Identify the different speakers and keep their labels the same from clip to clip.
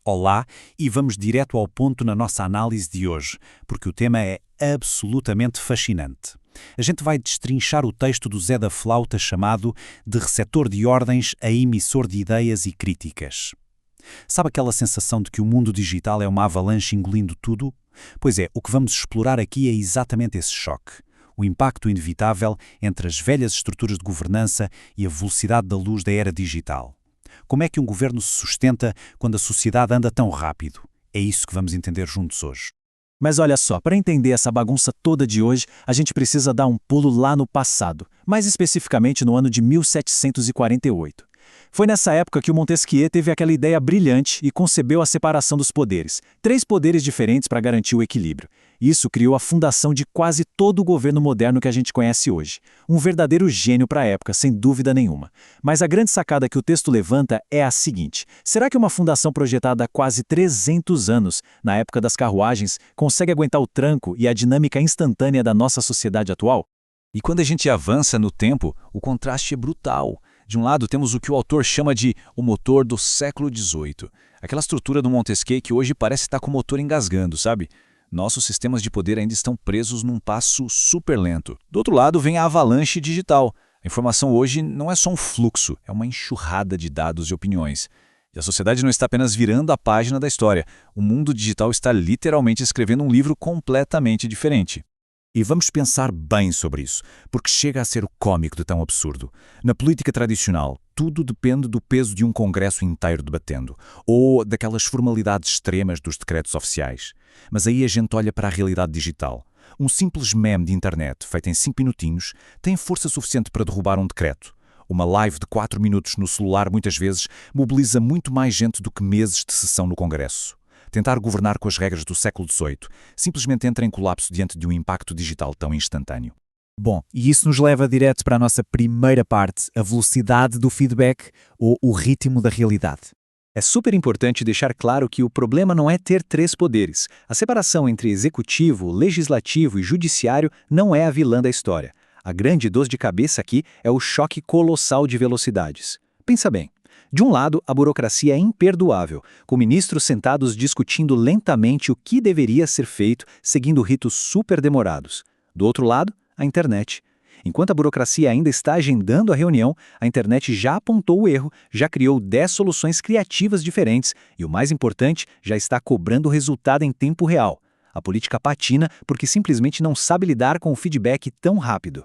Speaker 1: Olá e vamos direto ao ponto na nossa análise de hoje, porque o tema é absolutamente fascinante. A gente vai destrinchar o texto do Zé da Flauta chamado De receptor de ordens a emissor de ideias e críticas. Sabe aquela sensação de que o mundo digital é uma avalanche engolindo tudo? Pois é, o que vamos explorar aqui é exatamente esse choque. O impacto inevitável entre as velhas estruturas de governança e a velocidade da luz da era digital. Como é que um governo se sustenta quando a sociedade anda tão rápido? É isso que vamos entender juntos hoje.
Speaker 2: Mas olha só, para entender essa bagunça toda de hoje, a gente precisa dar um pulo lá no passado, mais especificamente no ano de 1748. Foi nessa época que o Montesquieu teve aquela ideia brilhante e concebeu a separação dos poderes, 3 poderes diferentes para garantir o equilíbrio. Isso criou a fundação de quase todo o governo moderno que a gente conhece hoje. Um verdadeiro gênio para a época, sem dúvida nenhuma. Mas a grande sacada que o texto levanta é a seguinte: será que uma fundação projetada há quase 300 anos, na época das carruagens, consegue aguentar o tranco e a dinâmica instantânea da nossa sociedade atual?
Speaker 3: E quando a gente avança no tempo, o contraste é brutal. De um lado, temos o que o autor chama de o motor do século XVIII. Aquela estrutura do Montesquieu que hoje parece estar com o motor engasgando, sabe? Nossos sistemas de poder ainda estão presos num passo super lento. Do outro lado, vem a avalanche digital. A informação hoje não é só um fluxo, é uma enxurrada de dados e opiniões. E a sociedade não está apenas virando a página da história. O mundo digital está literalmente escrevendo um livro completamente diferente.
Speaker 1: E vamos pensar bem sobre isso, porque chega a ser o cómico de tão absurdo. Na política tradicional, tudo depende do peso de um congresso inteiro debatendo, ou daquelas formalidades extremas dos decretos oficiais. Mas aí a gente olha para a realidade digital. Um simples meme de internet, feito em 5 minutinhos, tem força suficiente para derrubar um decreto. Uma live de 4 minutos no celular, muitas vezes, mobiliza muito mais gente do que meses de sessão no Congresso. Tentar governar com as regras do século XVIII simplesmente entra em colapso diante de um impacto digital tão instantâneo.
Speaker 2: Bom, e isso nos leva direto para a nossa primeira parte, a velocidade do feedback ou o ritmo da realidade. É super importante deixar claro que o problema não é ter 3 poderes. A separação entre executivo, legislativo e judiciário não é a vilã da história. A grande dor de cabeça aqui é o choque colossal de velocidades. Pensa bem. De um lado, a burocracia é imperdoável, com ministros sentados discutindo lentamente o que deveria ser feito, seguindo ritos super demorados. Do outro lado, a internet. Enquanto a burocracia ainda está agendando a reunião, a internet já apontou o erro, já criou 10 soluções criativas diferentes e, o mais importante, já está cobrando o resultado em tempo real. A política patina porque simplesmente não sabe lidar com o feedback tão rápido.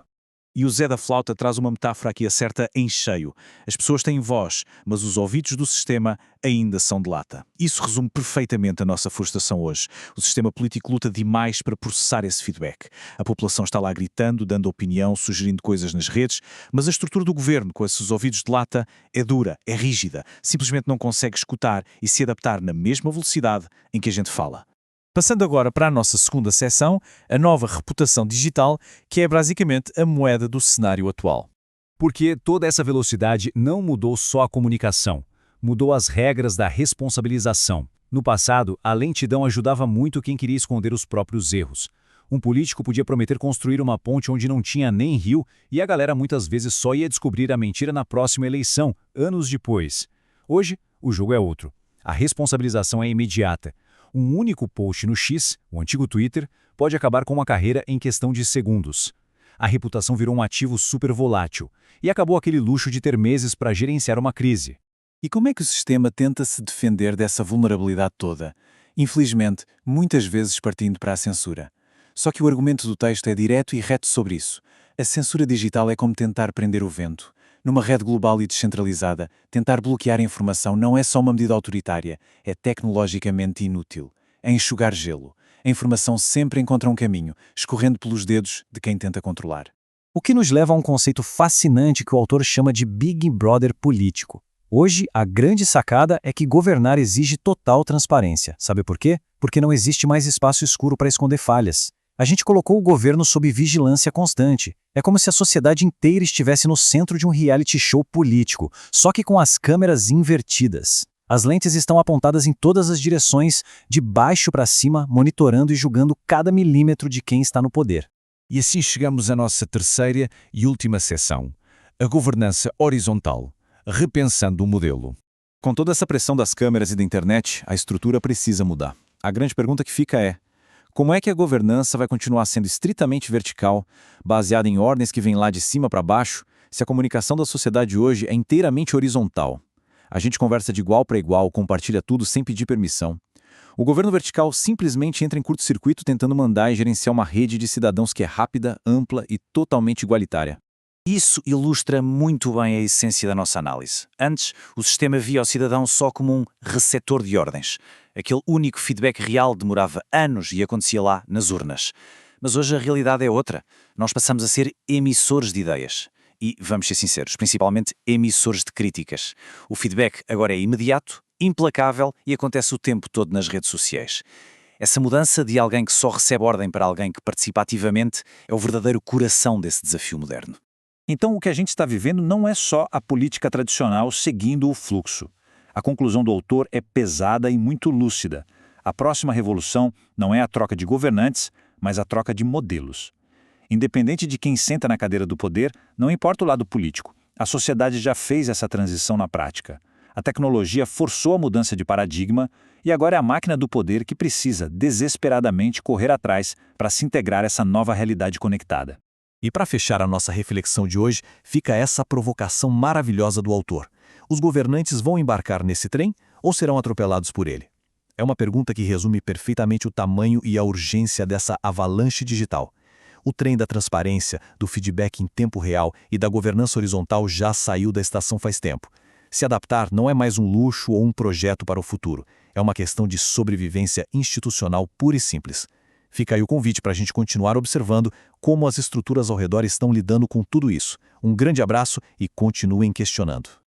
Speaker 4: E o Zé da Flauta traz uma metáfora que acerta em cheio. As pessoas têm voz, mas os ouvidos do sistema ainda são de lata. Isso resume perfeitamente a nossa frustração hoje. O sistema político luta demais para processar esse feedback. A população está lá gritando, dando opinião, sugerindo coisas nas redes, mas a estrutura do governo, com esses ouvidos de lata, é dura, é rígida. Simplesmente não consegue escutar e se adaptar na mesma velocidade em que a gente fala. Passando agora para a nossa segunda seção, a nova reputação digital, que é basicamente a moeda do cenário atual.
Speaker 3: Porque toda essa velocidade não mudou só a comunicação, mudou as regras da responsabilização. No passado, a lentidão ajudava muito quem queria esconder os próprios erros. Um político podia prometer construir uma ponte onde não tinha nem rio e a galera muitas vezes só ia descobrir a mentira na próxima eleição, anos depois. Hoje, o jogo é outro. A responsabilização é imediata. Um único post no X, o antigo Twitter, pode acabar com uma carreira em questão de segundos. A reputação virou um ativo super volátil e acabou aquele luxo de ter meses para gerenciar uma crise.
Speaker 2: E como é que o sistema tenta se defender dessa vulnerabilidade toda? Infelizmente, muitas vezes partindo para a censura. Só que o argumento do texto é direto e reto sobre isso. A censura digital é como tentar prender o vento. Numa rede global e descentralizada, tentar bloquear a informação não é só uma medida autoritária, é tecnologicamente inútil. É enxugar gelo. A informação sempre encontra um caminho, escorrendo pelos dedos de quem tenta controlar. O que nos leva a um conceito fascinante que o autor chama de Big Brother político. Hoje, a grande sacada é que governar exige total transparência. Sabe por quê? Porque não existe mais espaço escuro para esconder falhas. A gente colocou o governo sob vigilância constante. É como se a sociedade inteira estivesse no centro de um reality show político, só que com as câmeras invertidas. As lentes estão apontadas em todas as direções, de baixo para cima, monitorando e julgando cada milímetro de quem está no poder.
Speaker 3: E assim chegamos à nossa terceira e última seção, a governança horizontal, repensando o modelo.
Speaker 2: Com toda essa pressão das câmeras e da internet, a estrutura precisa mudar. A grande pergunta que fica é: como é que a governança vai continuar sendo estritamente vertical, baseada em ordens que vêm lá de cima para baixo, se a comunicação da sociedade hoje é inteiramente horizontal? A gente conversa de igual para igual, compartilha tudo sem pedir permissão. O governo vertical simplesmente entra em curto-circuito tentando mandar e gerenciar uma rede de cidadãos que é rápida, ampla e totalmente igualitária.
Speaker 1: Isso ilustra muito bem a essência da nossa análise. Antes, o sistema via o cidadão só como um receptor de ordens. Aquele único feedback real demorava anos e acontecia lá, nas urnas. Mas hoje a realidade é outra. Nós passamos a ser emissores de ideias. E, vamos ser sinceros, principalmente emissores de críticas. O feedback agora é imediato, implacável e acontece o tempo todo nas redes sociais. Essa mudança de alguém que só recebe ordem para alguém que participa ativamente é o verdadeiro coração desse desafio moderno.
Speaker 3: Então, o que a gente está vivendo não é só a política tradicional seguindo o fluxo. A conclusão do autor é pesada e muito lúcida. A próxima revolução não é a troca de governantes, mas a troca de modelos. Independente de quem senta na cadeira do poder, não importa o lado político. A sociedade já fez essa transição na prática. A tecnologia forçou a mudança de paradigma e agora é a máquina do poder que precisa desesperadamente correr atrás para se integrar a essa nova realidade conectada.
Speaker 5: E para fechar a nossa reflexão de hoje, fica essa provocação maravilhosa do autor. Os governantes vão embarcar nesse trem ou serão atropelados por ele? É uma pergunta que resume perfeitamente o tamanho e a urgência dessa avalanche digital. O trem da transparência, do feedback em tempo real e da governança horizontal já saiu da estação faz tempo. Se adaptar não é mais um luxo ou um projeto para o futuro. É uma questão de sobrevivência institucional pura e simples. Fica aí o convite para a gente continuar observando como as estruturas ao redor estão lidando com tudo isso. Um grande abraço e continuem questionando.